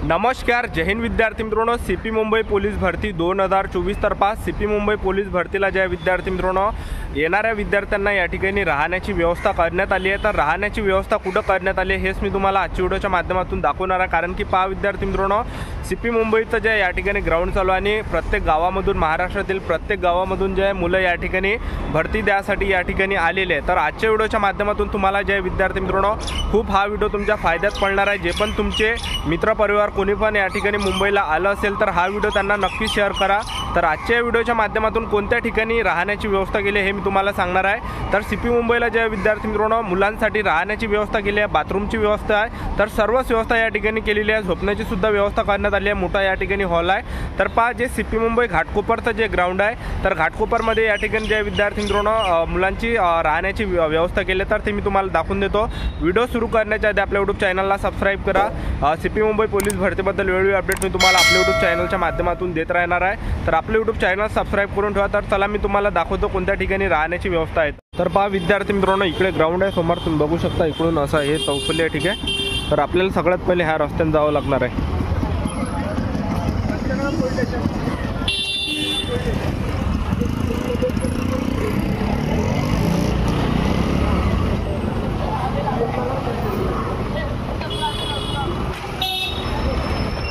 नमस्कार, जय हिंद विद्यार्थी मित्रांनो। सीपी मुंबई पोलीस भरती 2024 तर्फा सीपी मुंबई पोलीस भरतीला ज्या विद्यार्थी मित्रांनो येणाऱ्या विद्यार्थ्यांना या ठिकाणी राहण्याची व्यवस्था करण्यात आली आहे। तर राहण्याची व्यवस्था कुठं करण्यात आली आहे हेच मी तुम्हाला आजच्या व्हिडिओच्या माध्यमातून दाखवणार आहे। कारण की पहा विद्यार्थी मित्रांनो, सीपी मुंबईचं जे या ठिकाणी ग्राउंड चालू आहे आणि प्रत्येक गावामधून महाराष्ट्रातील प्रत्येक गावामधून जे मुलं या ठिकाणी भरती द्यासाठी या ठिकाणी आलेले आहे। तर आजच्या व्हिडिओच्या माध्यमातून तुम्हाला जे विद्यार्थी मित्रांनो खूप हा व्हिडिओ तुमच्या फायद्यात पडणार आहे। जे पण तुमचे मित्रपरिवार कोणी पण या ठिकाणी मुंबईला आलं असेल तर हा व्हिडिओ त्यांना नक्की शेअर करा। तर आजच्या व्हिडिओच्या माध्यमातून कोणत्या ठिकाणी राहण्याची व्यवस्था केली हे मी तुम्हाला सांगणार आहे। तर सीपी मुंबईला जे विद्यार्थी मित्रांनो मुलांसाठी राहण्याची व्यवस्था केली आहे, बाथरूमची व्यवस्था आहे, तर सर्वच व्यवस्था या ठिकाणी केलेली आहे। झोपण्याची सुद्धा व्यवस्था करण्यात आली आहे, मोठा या ठिकाणी हॉल आहे। तर पहा जे सीपी मुंबई घाटकोपरचं जे ग्राउंड आहे, तर घाटकोपरमध्ये या ठिकाणी जे विद्यार्थी मित्रांनो मुलांची राहण्याची व्यवस्था केली तर ते मी तुम्हाला दाखवून देतो। व्हिडिओ सुरू करण्याच्या आधी आपल्या यूट्यूब चॅनलला सबस्क्राईब करा। सीपी मुंबई पोलीस भरतीबद्दल वेगवेगळे अपडेट मी तुम्हाला आपल्या यूट्यूब चॅनलच्या माध्यमातून देत राहणार आहे। तर आपलं यूट्यूब चॅनल सबस्क्राईब करून ठेवा। तर चला मी तुम्हाला दाखवतो कोणत्या ठिकाणी राहण्याची व्यवस्था आहे। तर पहा विद्यार्थी मित्रांनो, इकडे ग्राउंड आहे समोर, तुम्ही बघू शकता। इकडून असं हे चौफुली आहे, ठीक आहे। तर आपल्याला सगळ्यात पहिले ह्या रस्त्याने जावं लागणार आहे।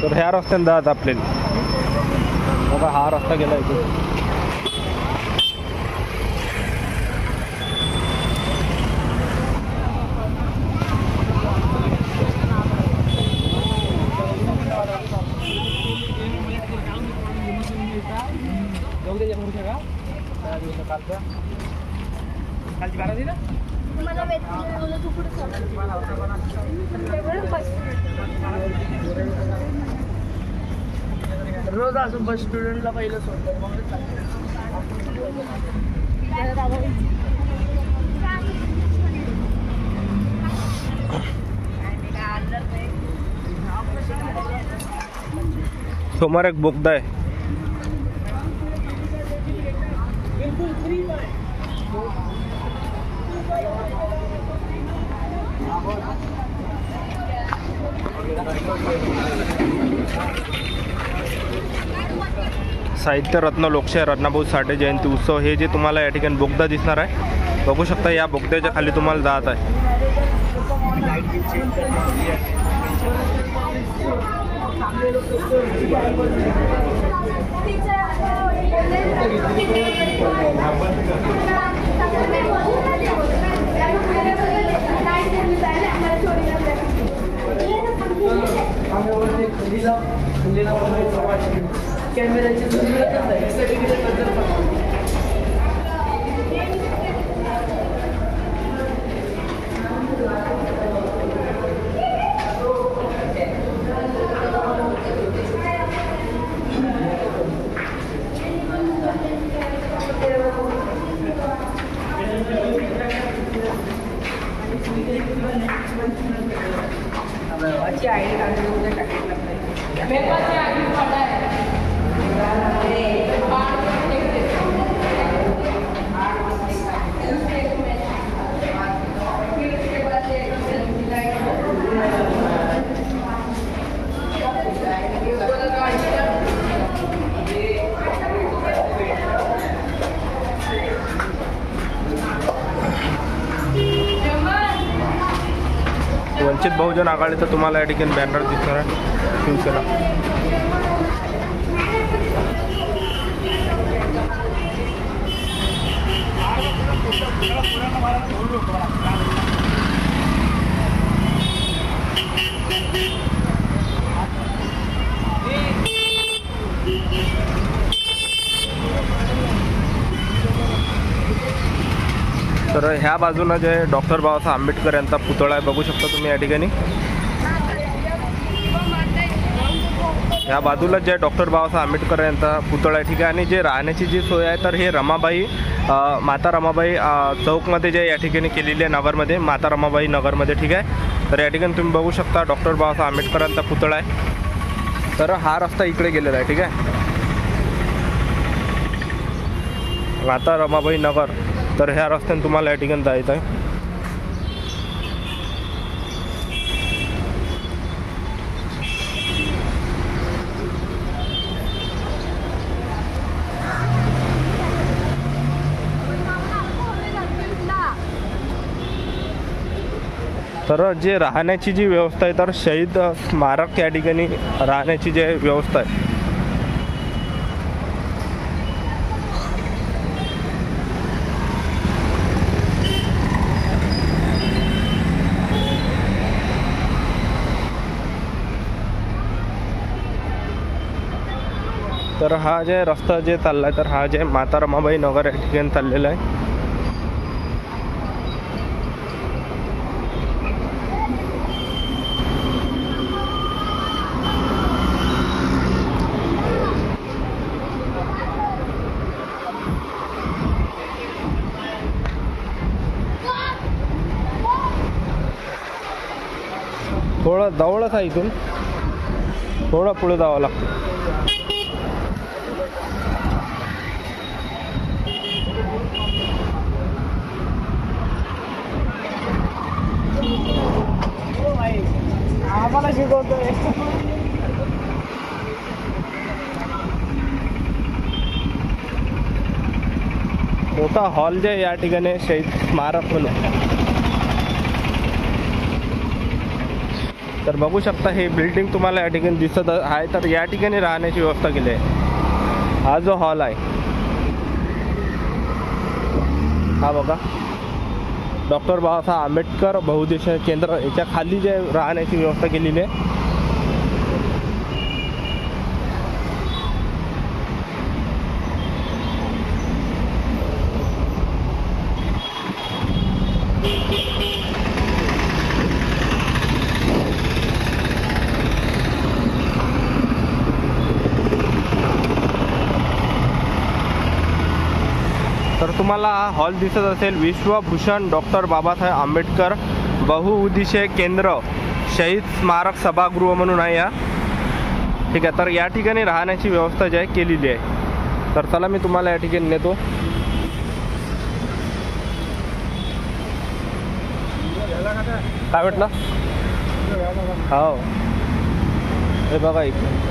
तर ह्या रस्त्याने जात आपल्याला बघा, हा रस्ता गेला इथे। रोज असं बस स्टुडंटला पहिलं सोडतात समोर एक बोगदा आहे। साहित्य रत्न लोकशाहीर अण्णाभाऊ साठे जयंती उत्सव हे जे तुम्हाला या ठिकाणी बोगदा दिसणार आहे, बघू शकता। या बोगद्याच्या खाली तुम्हाला जात आहे। कॅमेऱ्याची वंचित बहुजन आघाडीचं तुम्हाला या ठिकाणी बॅनर दिसणार आहे, शिवसेना। तर ह्या बाजूला जे डॉक्टर बाबासाहेब आंबेडकर यांचा पुतळा आहे, बघू शकता तुम्ही या ठिकाणी। ह्या बाजूला जे डॉक्टर बाबासाहेब आंबेडकर यांचा पुतळा आहे, ठीक आहे। आणि जे राहण्याची जी सोय आहे तर हे रमाबाई माता रमाबाई चौकमध्ये जे या ठिकाणी केलेली आहे, नगरमध्ये, माता रमाबाई नगरमध्ये, ठीक आहे। तर या ठिकाणी तुम्ही बघू शकता डॉक्टर बाबासाहेब आंबेडकरांचा पुतळा आहे। तर हा रस्ता इकडे गेलेला आहे, ठीक आहे। माता रमाबाई नगर, तर ह्या रस्त्याने तुम्हाला या ठिकाणी जायचं आहे। तर जे राहण्याची जी व्यवस्था आहे, तर शहीद स्मारक या ठिकाणी राहण्याची जी व्यवस्था आहे, तर हा जे रस्ता जे चालला आहे, तर हा जे माता रमाबाई नगर या ठिकाणी चाललेला आहे. थोडं जवळच आहे, इथून थोडं पुढे जावं लागतं. आम्हाला शिकवतोय. मोठा हॉल जे या ठिकाणी शहीद स्मारक म्हणून, तर बघू शकता हे बिल्डिंग तुम्हाला या ठिकाणी दिसत आहे. तर या ठिकाणी राहण्याची व्यवस्था केली आहे. हा जो हॉल आहे, हा बघा, डॉक्टर बाबासाहेब आंबेडकर बहुउद्देशीय केंद्र, याच्या खाली जे राहण्याची व्यवस्था केलेली आहे. तर तुम्हाला हा हॉल दिसत असेल, विश्वभूषण डॉक्टर बाबासाहेब आंबेडकर बहुउद्देशीय केंद्र शहीद स्मारक सभागृह म्हणून आहे या. ठीक आहे, तर या ठिकाणी राहण्याची व्यवस्था जी आहे केलेली आहे. तर चला मी तुम्हाला या ठिकाणी नेतो. काय म्हटलं? हो, हे बघा इकडे.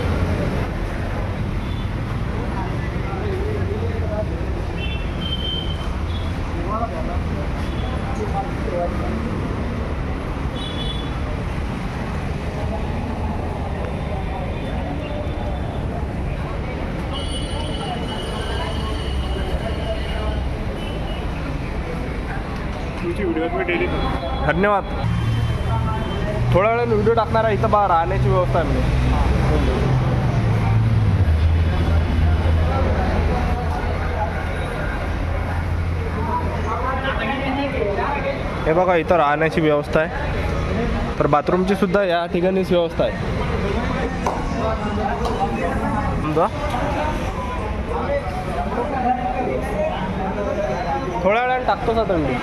धन्यवाद. थोड्या वेळाने व्हिडिओ टाकणार आहे. इथं बा राहण्याची व्यवस्था आहे म्हणजे. हे बघा, इथं राहण्याची व्यवस्था आहे. तर बाथरूमची सुद्धा या ठिकाणीच व्यवस्था आहे. समजा थोड्या वेळाने टाकतोच आता मी.